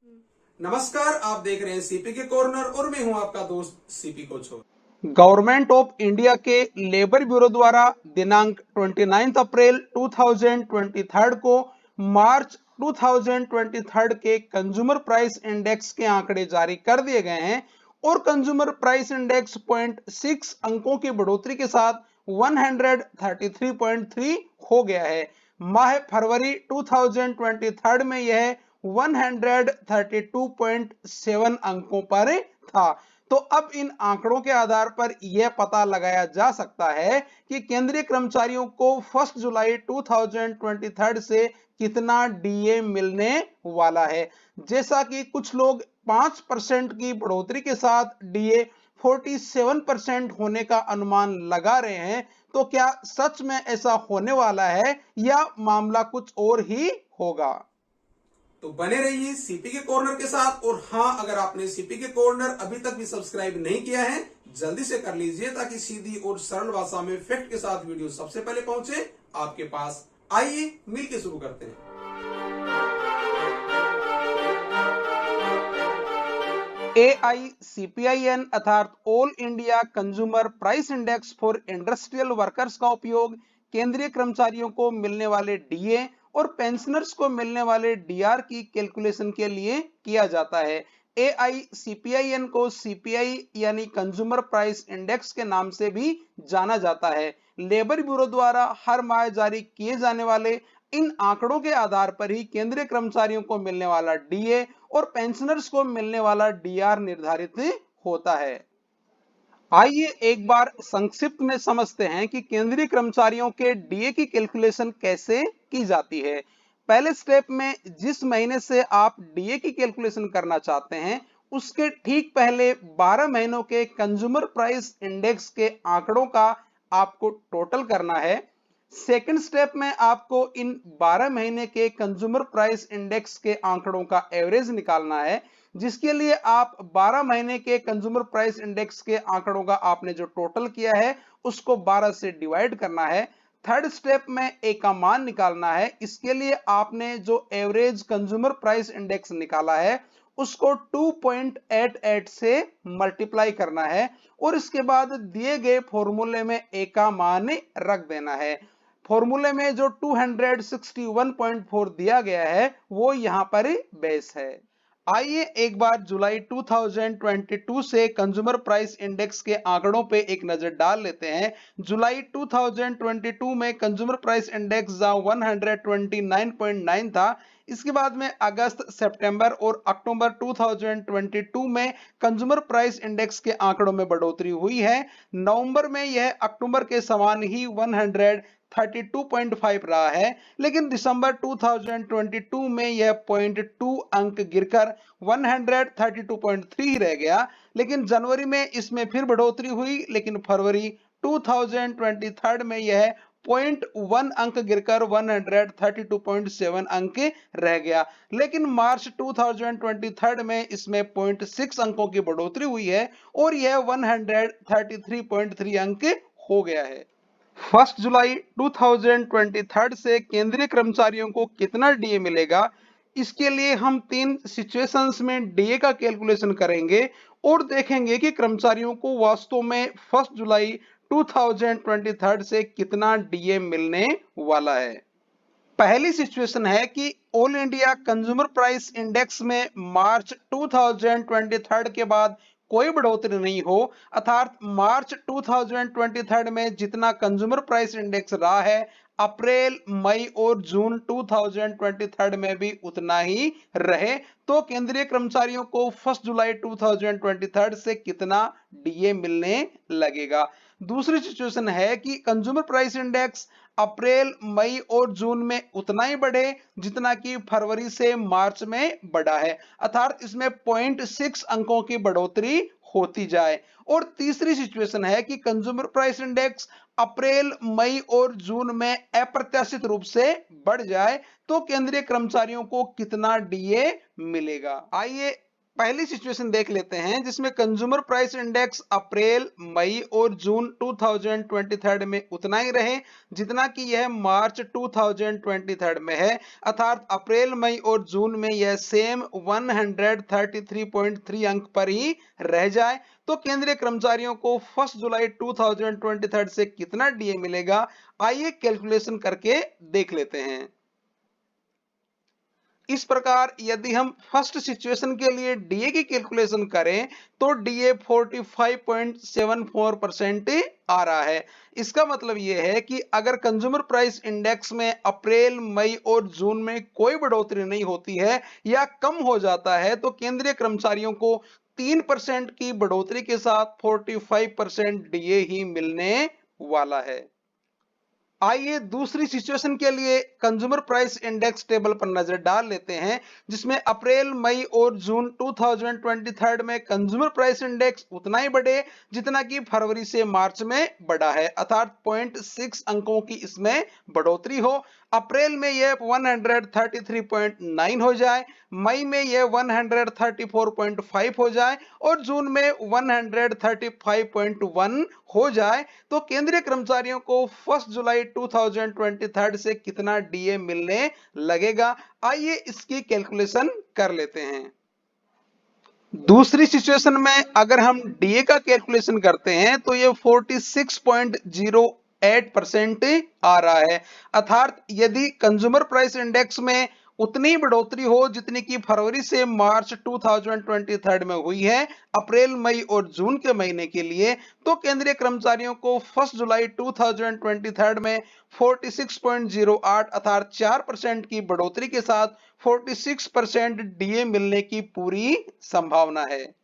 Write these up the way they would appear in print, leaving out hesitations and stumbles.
नमस्कार, आप देख रहे हैं सीपी के कॉर्नर और मैं हूं आपका दोस्त सीपी कोचो। गवर्नमेंट ऑफ इंडिया के लेबर ब्यूरो द्वारा दिनांक 29 अप्रैल 2023 को मार्च 2023 के कंज्यूमर प्राइस इंडेक्स के आंकड़े जारी कर दिए गए हैं और कंज्यूमर प्राइस इंडेक्स 0.6 अंकों की बढ़ोतरी के साथ 133.3 हो गया है। माह फरवरी 2023 में यह 132.7 अंकों पर था। तो अब इन आंकड़ों के आधार पर यह पता लगाया जा सकता है कि केंद्रीय कर्मचारियों को 1 जुलाई 2023 से कितना डीए मिलने वाला है। जैसा कि कुछ लोग 5% की बढ़ोतरी के साथ डीए 47% होने का अनुमान लगा रहे हैं, तो क्या सच में ऐसा होने वाला है या मामला कुछ और ही होगा? तो बने रहिए सीपी के कॉर्नर के साथ। और हाँ, अगर आपने सीपी के कॉर्नर अभी तक भी सब्सक्राइब नहीं किया है, जल्दी से कर लीजिए ताकि सीधी और सरल भाषा में फैक्ट के साथ वीडियो सबसे पहले पहुंचे आपके पास। आइए मिलकर शुरू करते हैं। AICPIN अर्थात all India consumer price index for industrial workers का उपयोग केंद्रीय कर्मचारियों को मिलने वाले डीए और पेंशनर्स को मिलने वाले डीआर की कैलकुलेशन के लिए किया जाता है। AICPIN को सीपीआई यानी कंज्यूमर प्राइस इंडेक्स के नाम से भी जाना जाता है। लेबर ब्यूरो द्वारा हर माह जारी किए जाने वाले इन आंकड़ों के आधार पर ही केंद्रीय कर्मचारियों को मिलने वाला डीए और पेंशनर्स को मिलने वाला डीआर निर्धारित होता है। आइए एक बार संक्षिप्त में समझते हैं कि केंद्रीय कर्मचारियों के डीए की कैलकुलेशन कैसे की जाती है। पहले स्टेप में जिस महीने से आप डीए की कैलकुलेशन करना चाहते हैं, उसके ठीक पहले 12 महीनों के कंज्यूमर प्राइस इंडेक्स के आंकड़ों का आपको टोटल करना है। सेकंड स्टेप में आपको इन 12 महीने के कंज्यूमर प्राइस इंडेक्स के आंकड़ों का एवरेज निकालना है, जिसके लिए आप 12 महीने के कंज्यूमर प्राइस इंडेक्स के आंकड़ों का आपने जो टोटल किया है उसको 12 से डिवाइड करना है। थर्ड स्टेप में ए का मान निकालना है। इसके लिए आपने जो एवरेज कंज्यूमर प्राइस इंडेक्स निकाला है उसको 2.88 से मल्टीप्लाई करना है और इसके बाद दिए गए फॉर्मूले में ए का मान रख देना है। फॉर्मूले में जो 261.4 दिया गया है वो यहां पर बेस है। आइए एक बार जुलाई 2022 से कंज्यूमर प्राइस इंडेक्स के आंकड़ों पे एक नजर डाल लेते हैं। जुलाई 2022 में कंज्यूमर प्राइस इंडेक्स 129.9 था। इसके बाद में अगस्त, सितंबर और अक्टूबर 2022 में कंज्यूमर प्राइस इंडेक्स के आंकड़ों में बढ़ोतरी हुई है। नवंबर में यह अक्टूबर के समान ही 132.5 रहा है, लेकिन दिसंबर 2022 में यह 0.2 अंक गिरकर 132.3 रह गया। लेकिन जनवरी में इसमें फिर बढ़ोतरी हुई, लेकिन फरवरी 2023 में यह 0.1 अंक गिरकर 132.7 अंक रह गया। लेकिन मार्च 2023 में इसमें 0.6 अंकों की बढ़ोतरी हुई है और यह 133.3 अंक हो गया है। 1 जुलाई 2023 से केंद्रीय कर्मचारियों को कितना डीए मिलेगा, इसके लिए हम तीन सिचुएशंस में डीए का कैलकुलेशन करेंगे और देखेंगे कि कर्मचारियों को वास्तव में 1 जुलाई 2023 से कितना डीए मिलने वाला है। पहली सिचुएशन है कि all India consumer price index में मार्च 2023 के बाद कोई बढ़ोतरी नहीं हो, अर्थात मार्च 2023 में जितना कंज्यूमर प्राइस इंडेक्स रहा है, अप्रैल, मई और जून 2023 में भी उतना ही रहे, तो केंद्रीय कर्मचारियों को 1 जुलाई 2023 से कितना डीए मिलने लगेगा। दूसरी सिचुएशन है कि कंज्यूमर प्राइस इंडेक्स अप्रैल, मई और जून में उतना ही बढ़े जितना कि फरवरी से मार्च में बढ़ा है, अर्थात इसमें 0.6 अंकों की बढ़ोतरी होती जाए। और तीसरी सिचुएशन है कि कंज्यूमर प्राइस इंडेक्स अप्रैल, मई और जून में अप्रत्याशित रूप से बढ़ जाए, तो केंद्रीय कर्मचारियों को कितना डीए मिलेगा। आइए पहली सिचुएशन देख लेते हैं जिसमें कंज्यूमर प्राइस इंडेक्स अप्रैल, मई और जून 2023 में उतना ही रहे जितना कि यह मार्च 2023 में है, अर्थात अप्रैल, मई और जून में यह सेम 133.3 अंक पर ही रह जाए तो केंद्रीय कर्मचारियों को 1 जुलाई 2023 से कितना डीए मिलेगा, आइए कैलकुलेशन करके देख लेते हैं। इस प्रकार यदि हम फर्स्ट सिचुएशन के लिए डीए की कैलकुलेशन करें तो डीए 45.74% आ रहा है। इसका मतलब यह है कि अगर कंज्यूमर प्राइस इंडेक्स में अप्रैल, मई और जून में कोई बढ़ोतरी नहीं होती है या कम हो जाता है तो केंद्रीय कर्मचारियों को 3% की बढ़ोतरी के साथ 45% डीए ही मिलने वाला है। आइए दूसरी सिचुएशन के लिए कंज्यूमर प्राइस इंडेक्स टेबल पर नजर डाल लेते हैं जिसमें अप्रैल, मई और जून 2023 में कंज्यूमर प्राइस इंडेक्स उतना ही बढ़े जितना कि फरवरी से मार्च में बढ़ा है, अर्थात 0.6 अंकों की इसमें बढ़ोतरी हो। अप्रैल में यह 133.9 हो जाए, मई में यह 134.5 हो जाए और जून में 135.1 हो जाए तो केंद्रीय कर्मचारियों को 1 जुलाई 2023 से कितना डीए मिलने लगेगा, आइए इसकी कैलकुलेशन कर लेते हैं। दूसरी सिचुएशन में अगर हम डीए का कैलकुलेशन करते हैं तो ये 46.08% आ रहा है, अर्थात यदि कंज्यूमर प्राइस इंडेक्स में उतनी बढ़ोतरी हो जितनी कि फरवरी से मार्च 2023 में हुई है अप्रैल, मई और जून के महीने के लिए, तो केंद्रीय कर्मचारियों को 1 जुलाई 2023 में 46.08 अर्थात 4% की बढ़ोतरी के साथ 46% डीए मिलने की पूरी संभावना है।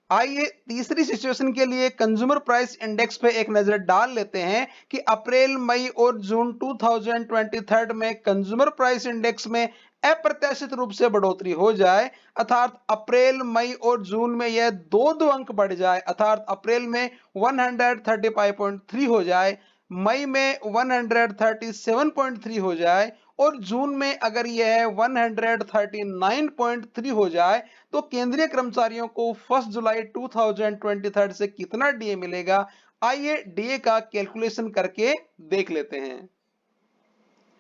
आइए तीसरी सिचुएशन के लिए कंज्यूमर प्राइस इंडेक्स पे एक नजर डाल लेते हैं कि अप्रैल, मई और जून 2023 में कंज्यूमर प्राइस इंडेक्स में अप्रत्याशित रूप से बढ़ोतरी हो जाए, अर्थात अप्रैल, मई और जून में यह 2 अंक बढ़ जाए, अर्थात अप्रैल में 135.3 हो जाए, मई में 137.3 हो जाए और जून में अगर यह 139.3 हो जाए तो केंद्रीय कर्मचारियों को 1 जुलाई 2023 से कितना डीए मिलेगा, आइए डीए का कैलकुलेशन करके देख लेते हैं।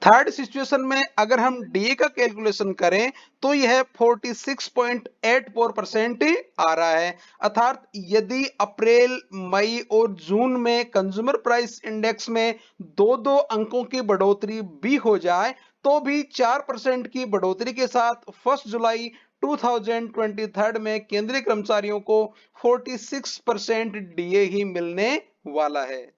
थर्ड सिचुएशन में अगर हम डीए का कैलकुलेशन करें तो यह 46.84% आ रहा है, अर्थात यदि अप्रैल, मई और जून में कंज्यूमर प्राइस इंडेक्स में 2 अंकों की बढ़ोतरी भी हो जाए तो भी 4% की बढ़ोतरी के साथ 1 जुलाई 2023 में केंद्रीय कर्मचारियों को 46% डीए ही मिलने वाला है।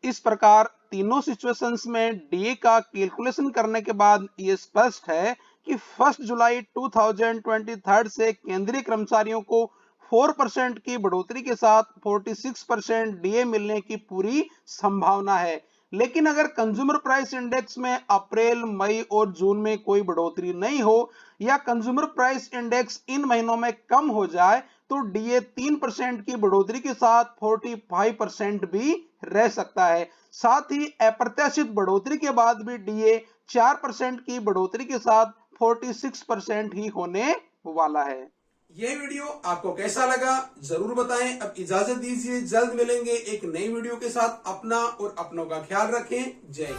इस प्रकार तीनों सिचुएशंस में डीए का कैलकुलेशन करने के बाद यह स्पष्ट है कि 1 जुलाई 2023 से केंद्रीय कर्मचारियों को 4% की बढ़ोतरी के साथ 46% डीए मिलने की पूरी संभावना है। लेकिन अगर कंज्यूमर प्राइस इंडेक्स में अप्रैल, मई और जून में कोई बढ़ोतरी नहीं हो या कंज्यूमर प्राइस इंडेक्स इन महीनों में कम हो जाए तो डीए 3% की बढ़ोतरी के साथ 45% भी रह सकता है। साथ ही अप्रत्याशित बढ़ोतरी के बाद भी डीए 4% की बढ़ोतरी के साथ 46% ही होने वाला है। ये वीडियो आपको कैसा लगा जरूर बताएं। अब इजाजत दीजिए, जल्द मिलेंगे एक नई वीडियो के साथ। अपना और अपनों का ख्याल रखें। जय हिंद।